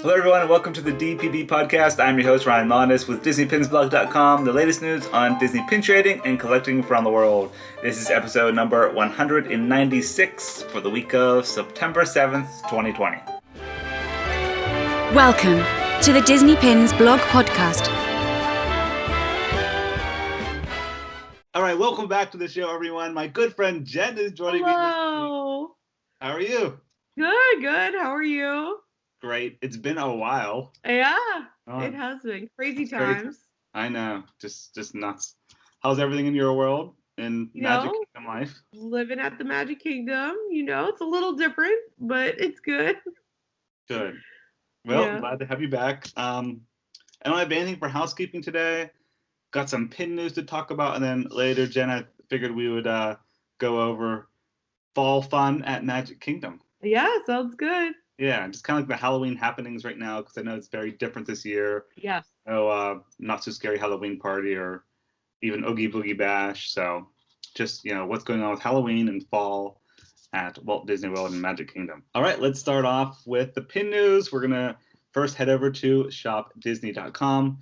Hello everyone and welcome to the DPB podcast. I'm your host Ryan Jenn with DisneyPinsBlog.com, the latest news on Disney pin trading and collecting from the world. This is episode number 196 for the week of September 7th, 2020. Welcome to the Disney Pins Blog Podcast. Alright, welcome back to the show everyone. My good friend Jen is joining me this week. Hello. How are you? Good. How are you? Great. It's been a while. Yeah, Oh, it has been. Crazy it's crazy. times. I know. Just nuts. How's everything in your world? In Magic Kingdom life? Living at the Magic Kingdom, it's a little different, but it's good. Good. Well, Yeah. glad to have you back. I don't have anything for housekeeping today. Got some pin news to talk about, and then later, Jen, I figured we would go over fall fun at Magic Kingdom. Yeah, sounds good. Yeah, just kind of like the Halloween happenings right now, because I know it's very different this year. Yes. No, not so scary Halloween party or even Oogie Boogie Bash. So just, what's going on with Halloween and fall at Walt Disney World and Magic Kingdom. All right, let's start off with the pin news. We're going to first head over to shopdisney.com.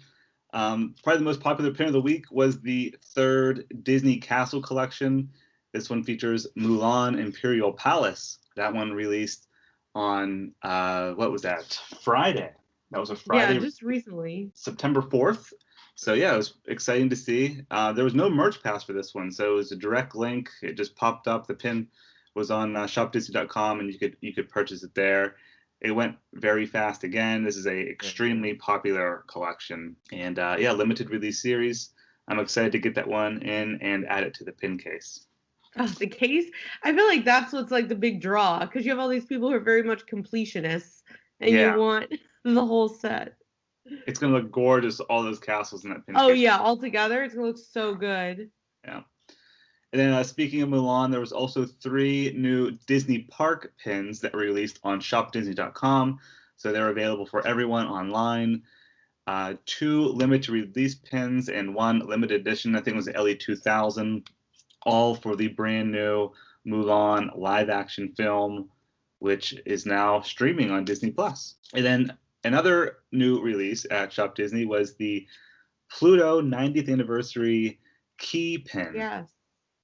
Probably the most popular pin of the week was the third Disney Castle collection. This one features Mulan Imperial Palace. That one released on, what was that? Friday. That was a Friday. Yeah, just recently. September 4th. So yeah, it was exciting to see. There was no merch pass for this one, so it was a direct link. It just popped up. The pin was on shopdisney.com, and you could purchase it there. It went very fast again. This is a extremely popular collection, and limited release series. I'm excited to get that one in and add it to the pin case. Oh, the case? I feel like that's what's like the big draw, because you have all these people who are very much completionists, and Yeah. you want the whole set. It's gonna look gorgeous. All those castles in that pin Oh case. yeah, all together, it's gonna look so good. Yeah. And then speaking of Mulan, there was also 3 new Disney Park pins that were released on shopdisney.com. So they're available for everyone online. 2 limited release pins and 1 limited edition. I think it was the LE2000. All for the brand new Mulan live action film, which is now streaming on Disney Plus. And then another new release at Shop Disney was the Pluto 90th anniversary key pin. Yes.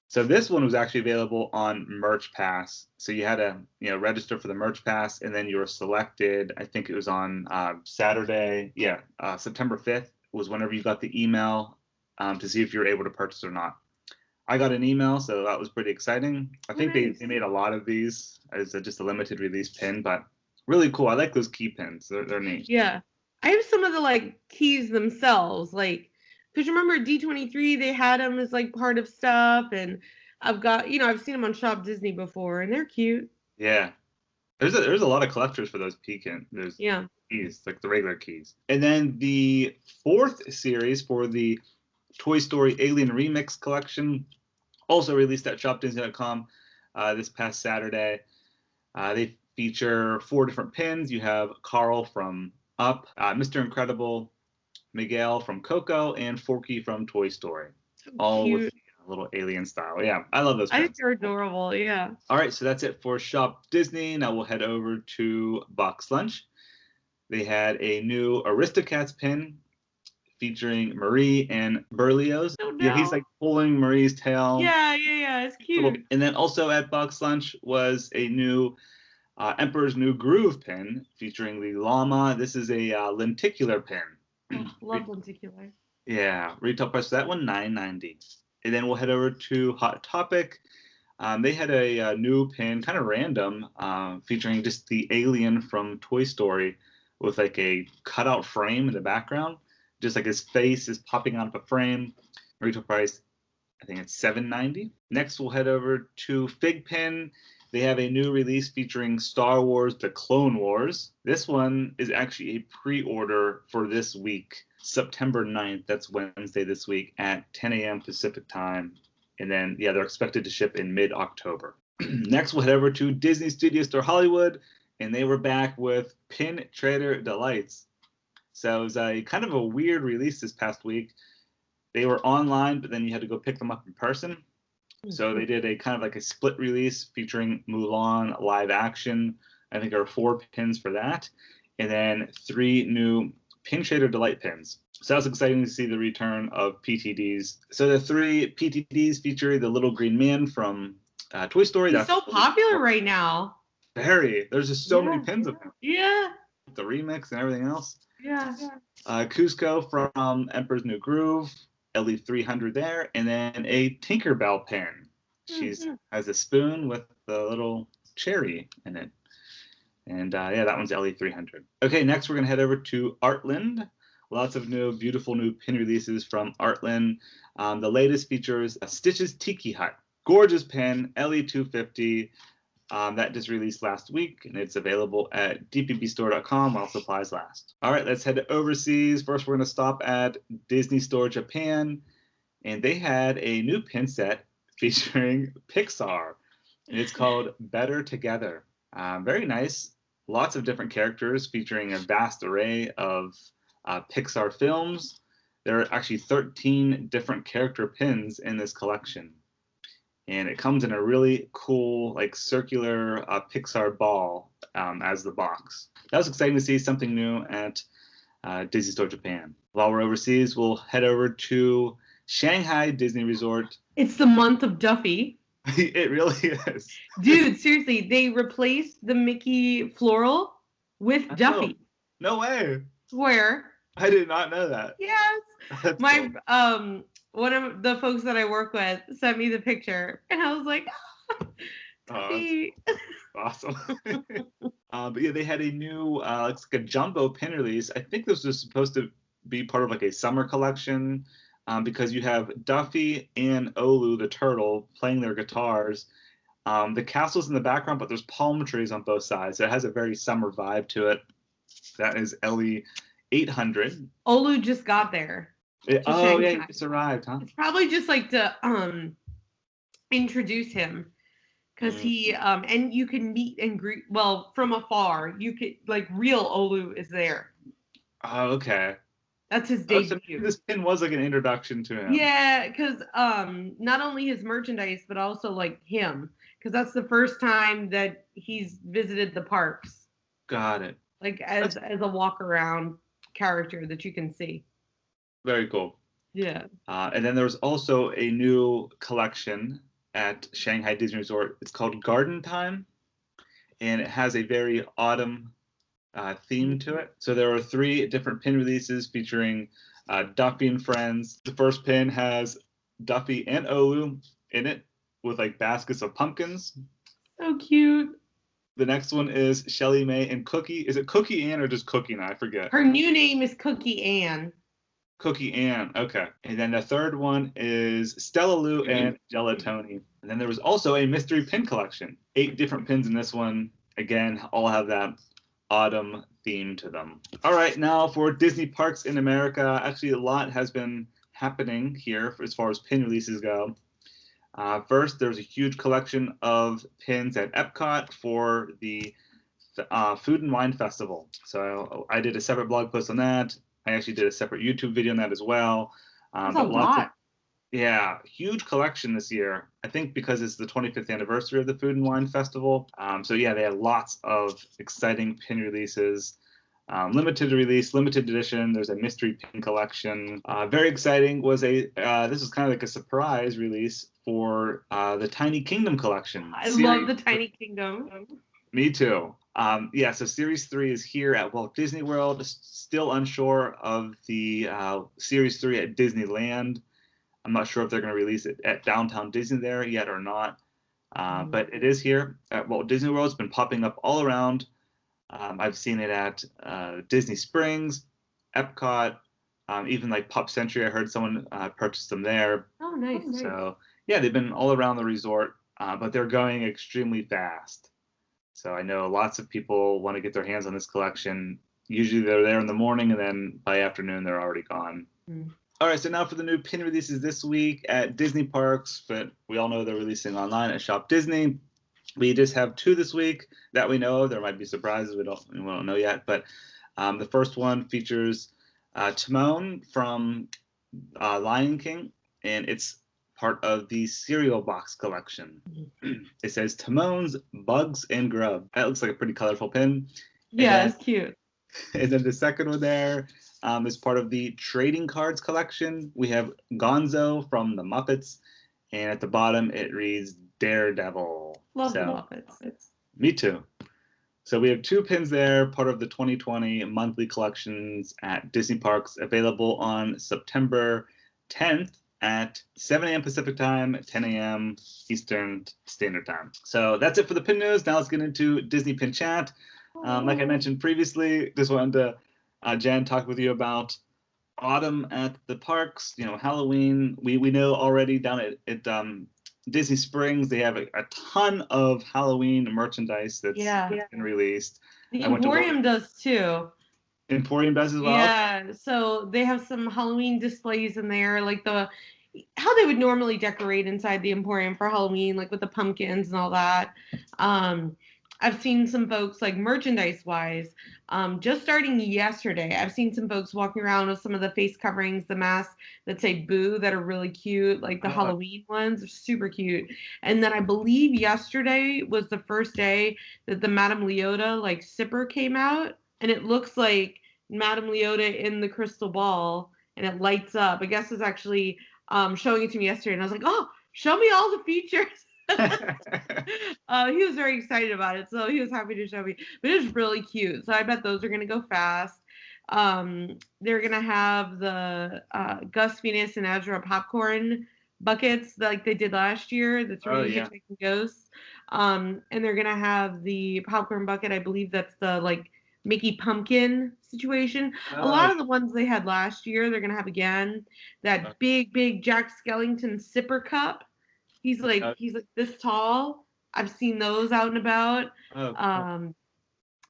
So this one was actually available on Merch Pass. So you had to register for the Merch Pass, and then you were selected. I think it was on Saturday. Yeah, September 5th was whenever you got the email to see if you were able to purchase or not. I got an email, so that was pretty exciting. I think nice. they made a lot of these as just a limited release pin, but really cool. I like those key pins. They're neat. Yeah. I have some of the keys themselves, because remember at D23 they had them as part of stuff, and I've got, I've seen them on Shop Disney before, and they're cute. Yeah. There's a lot of collectors for those keys, like the regular keys. And then the 4th series for the Toy Story Alien Remix collection, also released at shopdisney.com this past Saturday. They feature 4 different pins. You have Carl from Up, Mr. Incredible, Miguel from Coco, and Forky from Toy Story. So all cute. with a little alien style. Yeah, I love those I pins. think they're adorable, yeah. All right, so that's it for Shop Disney. Now we'll head over to Box Lunch. They had a new Aristocats pin featuring Marie and Berlioz. Oh, Yeah, he's no. pulling Marie's tail. Yeah, it's cute. And then also at Box Lunch was a new Emperor's New Groove pin featuring the llama. This is a lenticular pin. Oh, love lenticular. Yeah, retail price for that one $9.90. And then we'll head over to Hot Topic. They had a new pin, kind of random, featuring just the alien from Toy Story with a cutout frame in the background. Just his face is popping out of a frame. Retail price, I think it's $7.90. Next, we'll head over to FiGPiN. They have a new release featuring Star Wars: The Clone Wars. This one is actually a pre-order for this week, September 9th. That's Wednesday this week at 10 a.m. Pacific time. And then, they're expected to ship in mid-October. Next, we'll head over to Disney Studio Store Hollywood, and they were back with Pin Trader Delights. So it was a kind of a weird release this past week. They were online, but then you had to go pick them up in person. So they did a kind of a split release featuring Mulan live action. I think there are 4 pins for that. and then 3 new Pin Shader Delight pins. So that's exciting to see the return of PTDs. So the 3 PTDs feature the little green man from Toy Story. He's so popular right now. Very. There's just so many pins of him. Yeah. The remix and everything else. Yeah. Cusco from Emperor's New Groove, LE300 there, and then a Tinkerbell pin. She has a spoon with the little cherry in it. And yeah, that one's LE300. Okay, next we're going to head over to Artland. Lots of new, beautiful new pin releases from Artland. The latest features Stitch's Tiki Hut. Gorgeous pin, LE250. That just released last week, and it's available at dpbstore.com while supplies last. All right, let's head overseas. First, we're going to stop at Disney Store Japan, and they had a new pin set featuring Pixar, and it's called Better Together. Very nice. Lots of different characters featuring a vast array of Pixar films. There are actually 13 different character pins in this collection. And it comes in a really cool, like, circular Pixar ball as the box. That was exciting to see something new at Disney Store Japan. While we're overseas, we'll head over to Shanghai Disney Resort. It's the month of Duffy. It really is. Dude, seriously, they replaced the Mickey floral with Duffy. No way. Swear. I did not know that. Yes. That's My cool. One of the folks that I work with sent me the picture, and I was like, Duffy. Awesome. But yeah, they had a new, looks like a jumbo pin release. I think this was supposed to be part of like a summer collection. Because you have Duffy and Olu the turtle playing their guitars. The castle's in the background, but there's palm trees on both sides. So it has a very summer vibe to it. That is LE800. Olu just got there. Oh, yeah, he just arrived, huh? It's probably just like to introduce him. Because he, and you can meet and greet, well, from afar. You could, like, real Olu is there. Oh, okay. That's his debut. So this pin was like an introduction to him. Yeah, because not only his merchandise, but also like him, because that's the first time that he's visited the parks. Got it. Like as a walk around character that you can see. Very cool. Yeah. And then there's also a new collection at Shanghai Disney Resort. It's called Garden Time, and it has a very autumn theme to it. So there are 3 different pin releases featuring Duffy and Friends. The first pin has Duffy and Olu in it with like baskets of pumpkins. So cute. The next one is Shelly May and Cookie. Is it Cookie Ann or just Cookie now? I forget. Her new name is Cookie Ann. Cookie Ann, okay. And then the third one is Stella Lou and Gelatoni. And then there was also a mystery pin collection. 8 different pins in this one. Again, all have that autumn theme to them. All right, now for Disney parks in America. Actually, a lot has been happening here as far as pin releases go. First, there's a huge collection of pins at Epcot for the Food and Wine Festival. So I did a separate blog post on that. I actually did a separate YouTube video on that as well. That's a lot. Yeah, huge collection this year. I think because it's the 25th anniversary of the Food and Wine Festival. So yeah, they had lots of exciting pin releases. Limited release, limited edition. There's a mystery pin collection. Very exciting was this was kind of like a surprise release for the Tiny Kingdom collection. I love the Tiny Kingdom. Me too. Yeah, so Series 3 is here at Walt Disney World. Still unsure of the Series 3 at Disneyland. I'm not sure if they're going to release it at Downtown Disney there yet or not. But it is here at Walt Disney World. It's been popping up all around. I've seen it at Disney Springs, Epcot, even like Pop Century. I heard someone purchased them there. Oh, nice. So, yeah, they've been all around the resort, but they're going extremely fast. So I know lots of people want to get their hands on this collection. Usually they're there in the morning, and then by afternoon they're already gone. All right, so now for the new pin releases this week at Disney parks, but we all know they're releasing online at Shop Disney. We just have 2 this week that we know of. There might be surprises we don't know yet, but the first one features Timon from Lion King, and it's part of the cereal box collection. It says Timon's Bugs and Grub. That looks like a pretty colorful pin. Yeah, it's cute. And then the second one there is part of the trading cards collection. We have Gonzo from the Muppets, and at the bottom it reads Daredevil. Love the Muppets. Me too. So we have 2 pins there, part of the 2020 monthly collections at Disney Parks, available on September 10th at 7 a.m. Pacific Time, 10 a.m. Eastern Standard Time. So that's it for the pin news. Now let's get into Disney Pin Chat. Like I mentioned previously, just wanted to, Jen, talk with you about autumn at the parks. Halloween. We know already down at Disney Springs, they have a ton of Halloween merchandise that's been released. The Emporium does too. Emporium does as well? Yeah, so they have some Halloween displays in there, like how they would normally decorate inside the Emporium for Halloween, like with the pumpkins and all that. I've seen some folks, like merchandise-wise, just starting yesterday, I've seen some folks walking around with some of the face coverings, the masks that say Boo that are really cute, like the Halloween ones are super cute. And then I believe yesterday was the first day that the Madame Leota, like, sipper came out, and it looks like Madame Leota in the crystal ball, and it lights up. I guess it's actually showing it to me yesterday, and I was like, oh, show me all the features. He was very excited about it, so he was happy to show me. But it was really cute, so I bet those are going to go fast. They're going to have the Gus Venus and Ezra popcorn buckets like they did last year, the 3 Hitchhiking Ghosts. And they're going to have the popcorn bucket, I believe that's the like Mickey Pumpkin situation. A lot of the ones they had last year, they're going to have again. That big Jack Skellington sipper cup. He's like this tall. I've seen those out and about. And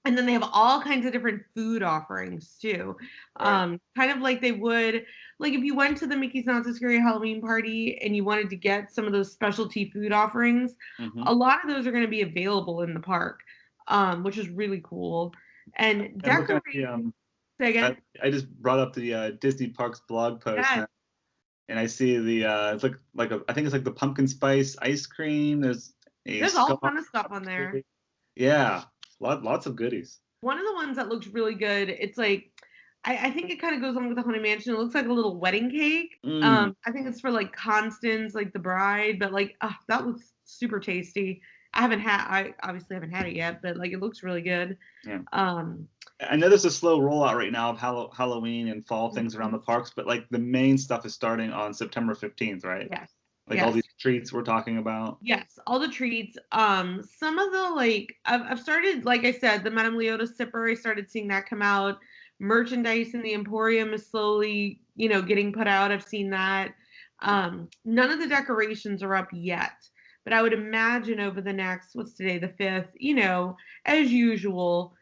then they have all kinds of different food offerings too. Kind of like they would, like if you went to the Mickey's Not So Scary Halloween party and you wanted to get some of those specialty food offerings, a lot of those are going to be available in the park, which is really cool. And decorating. Say again? I just brought up the Disney Parks blog post. Yeah. And I see the it's I think it's like the pumpkin spice ice cream. There's all kind of stuff on there. Yeah, lots of goodies. One of the ones that looks really good, it's like I think it kind of goes on with the Haunted Mansion. It looks like a little wedding cake. I think it's for like Constance, like the bride, but like that looks super tasty. I obviously haven't had it yet, but like it looks really good. Yeah. I know there's a slow rollout right now of Halloween and fall things around the parks, but like the main stuff is starting on September 15th, right? Yes. Like all these treats we're talking about. Yes, all the treats. Some of the like I've started, like I said, the Madame Leota sipper. I started seeing that come out. Merchandise in the Emporium is slowly, getting put out. I've seen that. None of the decorations are up yet, but I would imagine over the next, what's today, the 5th, as usual,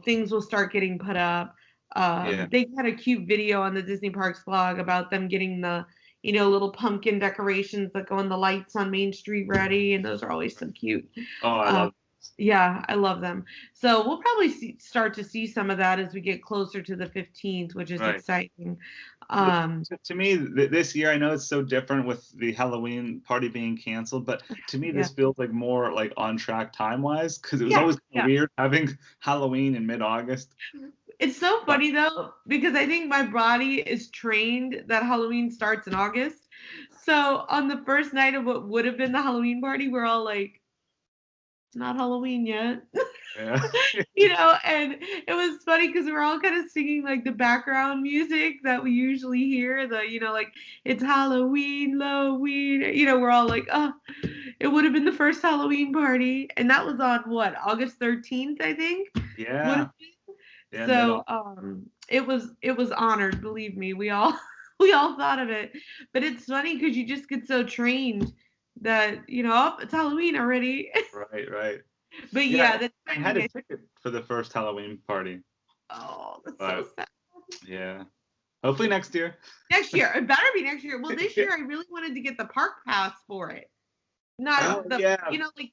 things will start getting put up. They had a cute video on the Disney Parks blog about them getting the, little pumpkin decorations that go in the lights on Main Street ready, and those are always so cute. Oh, I love them. Yeah, I love them. So we'll probably start to see some of that as we get closer to the 15th, which is exciting. To me, this year, I know it's so different with the Halloween party being canceled, but to me, this feels like more like on track time-wise, because it was always weird having Halloween in mid-August. It's so funny, though, because I think my body is trained that Halloween starts in August. So on the first night of what would have been the Halloween party, we're all like, it's not Halloween yet. Yeah. And it was funny because we were all kind of singing like the background music that we usually hear, like it's Halloween, we're all like, oh, it would have been the first Halloween party. And that was on what, August 13th, I think? Yeah. So it was honored, believe me. We all thought of it. But it's funny because you just get so trained that it's Halloween already. Right. But I had a ticket for the first Halloween party. Oh, that's so sad. Yeah. Hopefully next year. Next year. It better be next year. Well, this year I really wanted to get the park pass for it. Not like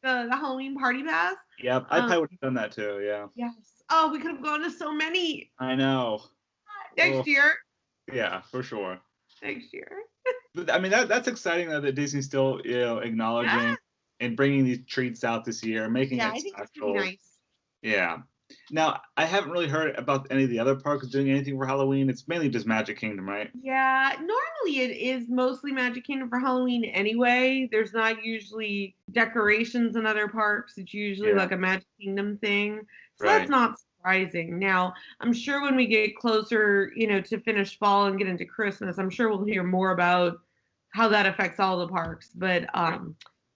the Halloween party pass. Yeah, I probably would have done that too, yeah. Yes. Oh, we could have gone to so many. I know. Next year. Yeah, for sure. Next year. But, I mean, that's exciting that Disney's still, acknowledging and bringing these treats out this year, making it I think it's pretty nice. Yeah. Now, I haven't really heard about any of the other parks doing anything for Halloween. It's mainly just Magic Kingdom, right? Yeah, normally it is mostly Magic Kingdom for Halloween anyway. There's not usually decorations in other parks. It's usually Yeah. like a Magic Kingdom thing. So Right. that's not surprising. Now, I'm sure when we get closer, to finish fall and get into Christmas, I'm sure we'll hear more about how that affects all the parks. But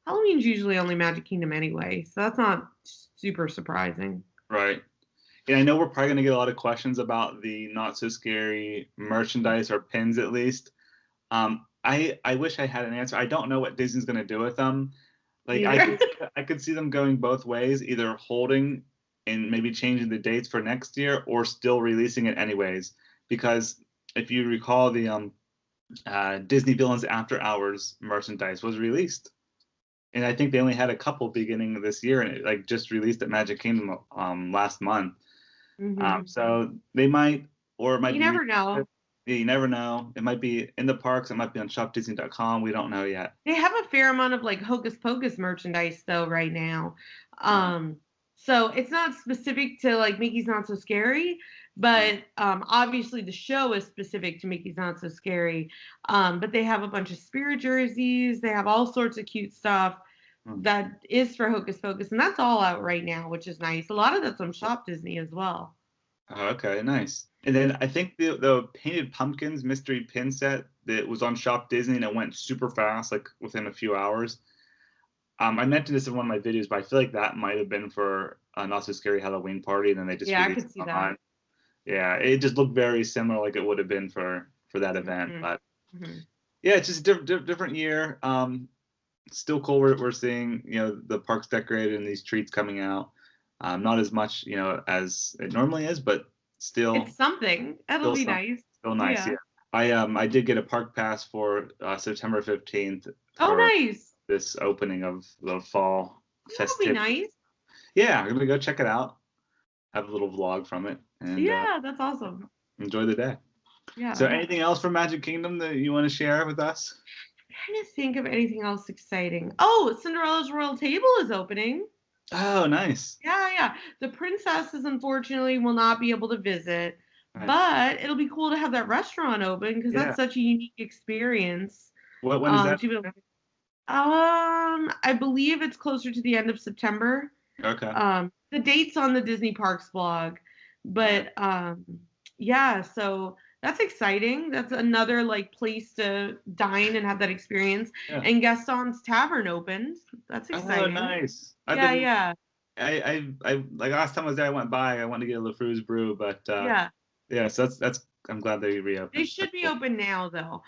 Halloween's usually only Magic Kingdom anyway, so that's not super surprising. Right. And I know we're probably going to get a lot of questions about the not so scary merchandise or pins, at least. I wish I had an answer. I don't know what Disney's going to do with them. Like I could see them going both ways, either holding and maybe changing the dates for next year, or still releasing it anyways. Because if you recall, the Disney Villains After Hours merchandise was released, and I think they only had a couple beginning of this year, and it like just released at Magic Kingdom last month. Mm-hmm. So they might, or it might You be. never know. Yeah, you never know. It might be in the parks. It might be on shopdisney.com. We don't know yet. They have a fair amount of like Hocus Pocus merchandise though right now. So it's not specific to like Mickey's Not So Scary, but obviously the show is specific to Mickey's Not So Scary. But they have a bunch of spirit jerseys. They have all sorts of cute stuff that is for Hocus Pocus, and that's all out right now, which is nice. A lot of that's on Shop Disney as well. Oh, okay, nice. And then I think the Painted Pumpkins mystery pin set that was on Shop Disney and it went super fast, like within a few hours. I mentioned this in one of my videos, but I feel like that might have been for a Not So Scary Halloween party, and then they just I released could see it online. that. Yeah, it just looked very similar, like it would have been for that event. Mm-hmm. But yeah, it's just a different year. Still cool. We're seeing the parks decorated and these treats coming out. Not as much as it normally is, but still it's something. That'll be nice. Still nice. Yeah. I did get a park pass for September 15th. Oh, nice. This opening of the fall festivities. That'll be nice. Yeah, I'm gonna go check it out. Have a little vlog from it. And, that's awesome. Enjoy the day. Yeah. So, anything else from Magic Kingdom that you want to share with us? I'm trying to think of anything else exciting. Oh, Cinderella's Royal Table is opening. Oh, nice. Yeah. The princesses, unfortunately, will not be able to visit, but it'll be cool to have that restaurant open because that's such a unique experience. When is that? I believe it's closer to the end of September. Okay. The date's on the Disney Parks blog, but so that's exciting. That's another like place to dine and have that experience. Yeah. And Gaston's Tavern opened. That's exciting. Oh, nice. Yeah. I like last time I was there, I went to get a LaFru's brew, but so that's I'm glad they reopened. They should be open now though.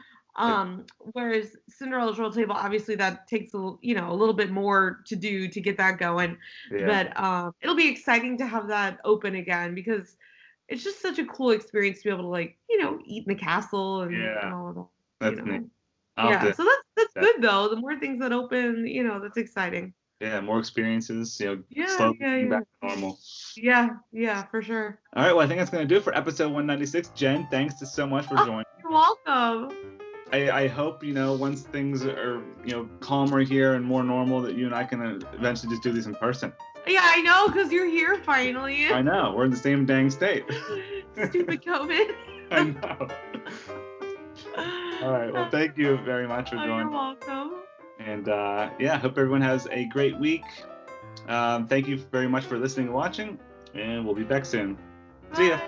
Whereas Cinderella's Royal Table, obviously that takes a little bit more to do to get that going. Yeah. But it'll be exciting to have that open again because it's just such a cool experience to be able to eat in the castle and all of that. That's neat. So that's good though. The more things that open, that's exciting. Yeah, more experiences, slowly back to normal. Yeah, for sure. All right, well, I think that's going to do it for episode 196. Jen, thanks so much for joining. You're welcome. I hope, once things are, calmer here and more normal, that you and I can eventually just do this in person. Yeah, I know, because you're here finally. I know. We're in the same dang state. Stupid COVID. I know. All right. Well, thank you very much for joining. You're welcome. And, hope everyone has a great week. Thank you very much for listening and watching, and we'll be back soon. Bye. See ya.